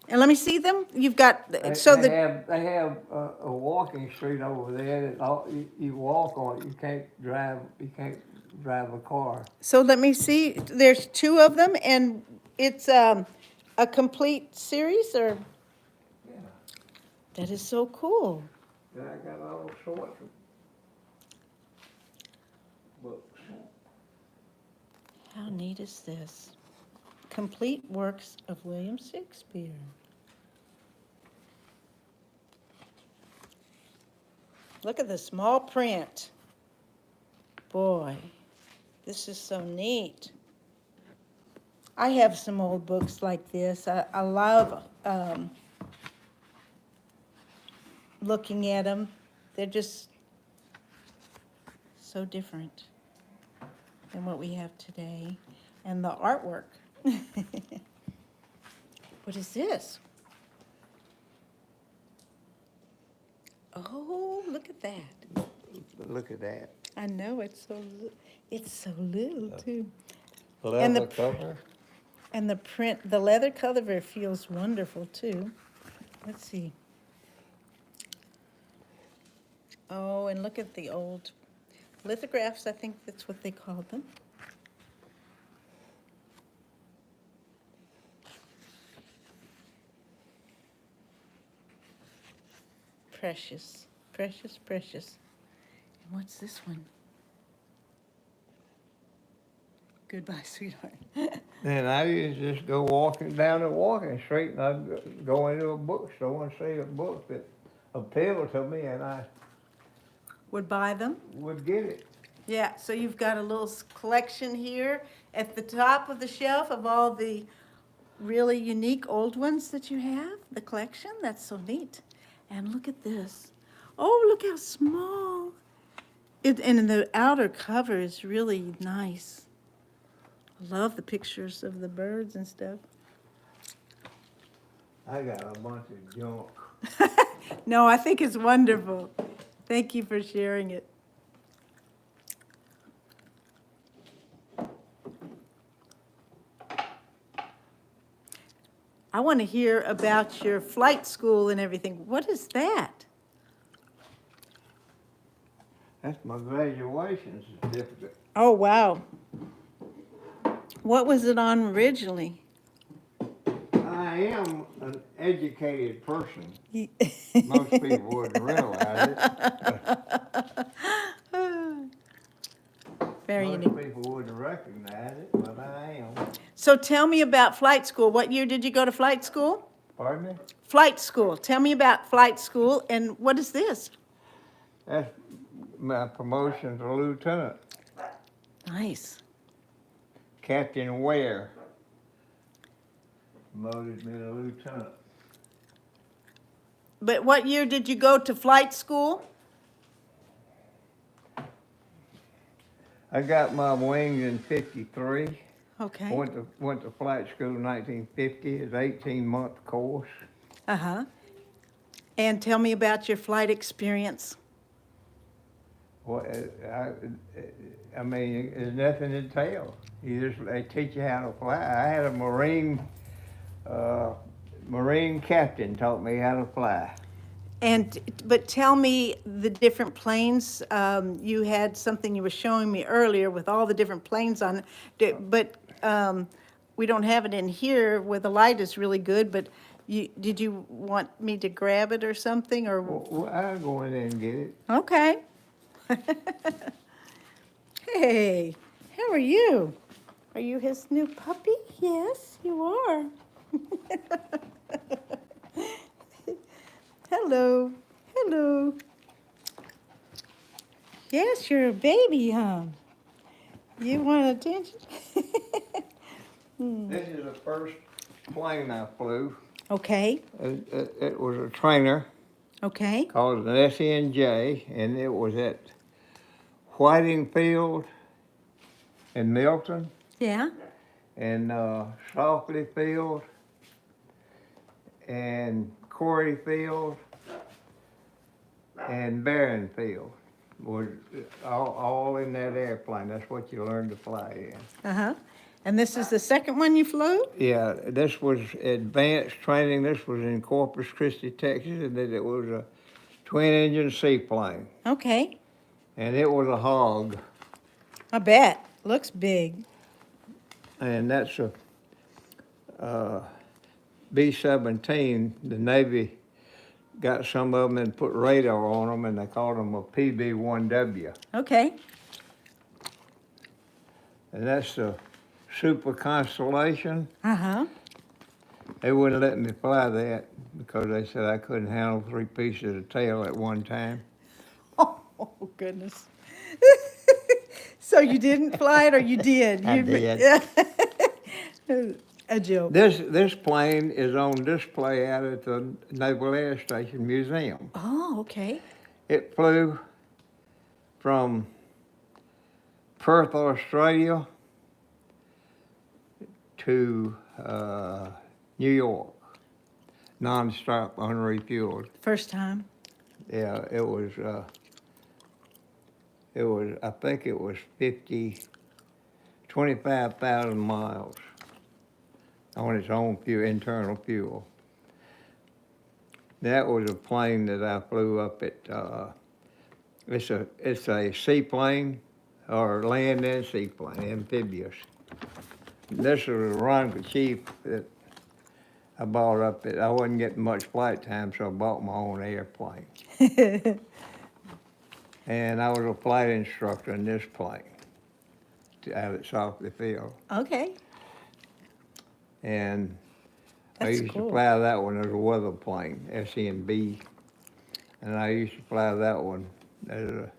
And let me see them. You've got, They, so they the, have they have a walking street over there that you walk on it. You can't drive a car. so let me see. There's two of them, and it's a complete series, or, Yeah. that is so cool. And I got all sorts of books. How neat is this? Complete works of William Shakespeare. Look at the small print. Boy, this is so neat. I have some old books like this. I love looking at them. They're just so different than what we have today. And the artwork. What is this? Oh, look at that. Look at that. I know, it's so little too. Leather cover. And the print, the leather cover feels wonderful too. Let's see. Oh, and look at the old lithographs, I think that's what they called them. Precious, precious, precious. And what's this one? Goodbye, sweetheart. And I used to just go walking down the walking street, and I'd go into a bookstore and see a book that appealed to me, and I Would buy them? would get it. Yeah, so you've got a little collection here at the top of the shelf of all the really unique old ones that you have, the collection. That's so neat. And look at this. Oh, look how small. And the outer cover is really nice. I love the pictures of the birds and stuff. I got a bunch of junk. No, I think it's wonderful. Thank you for sharing it. I want to hear about your flight school and everything. What is that? That's my graduation certificate. Oh, wow. What was it on originally? I am an educated person. Most people wouldn't realize it. Very Most unique. people wouldn't recognize it, but I am. So tell me about flight school. What year did you go to flight school? Pardon me? Flight school. Tell me about flight school, and what is this? That's my promotion to lieutenant. Nice. Captain Ware promoted me to lieutenant. But what year did you go to flight school? I got my wings in '53. Okay. Went to flight school in 1950. It's an 18-month course. Uh-huh. And tell me about your flight experience. Well, I mean, there's nothing to tell. They teach you how to fly. I had a Marine captain taught me how to fly. But tell me the different planes. You had something you were showing me earlier with all the different planes on it. But we don't have it in here where the light is really good. But did you want me to grab it or something? Or Well, I'll go in there and get it. okay. Hey, how are you? Are you his new puppy? Yes, you are. Hello, hello. Yes, you're a baby, huh? You want attention? This is the first plane I flew. Okay, It was a trainer okay, called an SNJ, and it was at Whitingfield in Milton, yeah. and Stockley Field, and Corey Field, and Barron Field. Was all in that airplane. That's what you learn to fly in. Uh-huh. And this is the second one you flew? Yeah, this was advanced training. This was in Corpus Christi, Texas, and it was a twin-engine seaplane, Okay, and it was a hog. I bet. Looks big. And that's a B-17. The Navy got some of them and put radar on them, and they called them a PB-1W. Okay. And that's the Super Constellation. Uh-huh. They wouldn't let me fly that because they said I couldn't handle 3 pieces of tail at one time. Oh, goodness. So you didn't fly it, or you did? I You did. A joke. This plane is on display out at the Naval Air Station Museum. Oh, okay. It flew from Perth, Australia to New York, non-stop, unrefueled. First time. Yeah, it was, I think it was 25,000 miles on its own fuel, internal fuel. That was a plane that I flew up at, it's a seaplane, or land and seaplane, amphibious. This was a Ron Chief that I bought up at, I wasn't getting much flight time, so I bought my own airplane. And I was a flight instructor in this plane out at Softly Field. Okay. And I That's used cool. to fly that one as a weather plane, SENB. And I used to fly that one as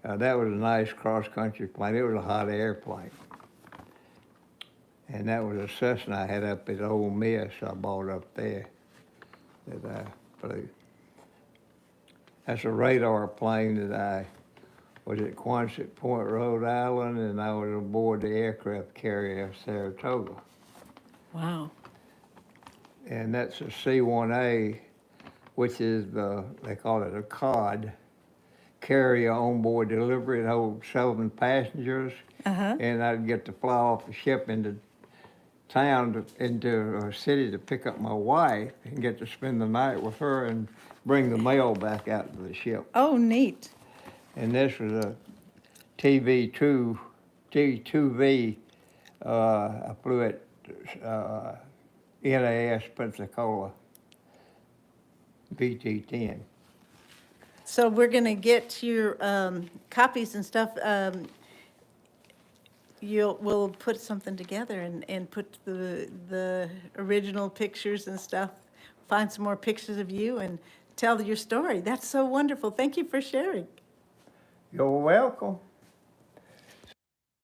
that was a nice cross-country plane. It was a hot airplane. And that was a Cessna I had up at Ole Miss I bought up there that I flew. That's a radar plane that I was at Quonset Point, Rhode Island, and I was aboard the aircraft carrier Saratoga. Wow. And that's a C-1A, which is they call it a COD, carrier onboard delivery. It holds 7 passengers. Uh-huh. And I'd get to fly off the ship into town, into a city to pick up my wife and get to spend the night with her and bring the mail back out to the ship. Oh, neat. And this was a T2V. I flew at NAS Pensacola, VT-10. So we're going to get your copies and stuff. We'll put something together and put the original pictures and stuff, find some more pictures of you and tell your story. That's so wonderful. Thank you for sharing. You're welcome.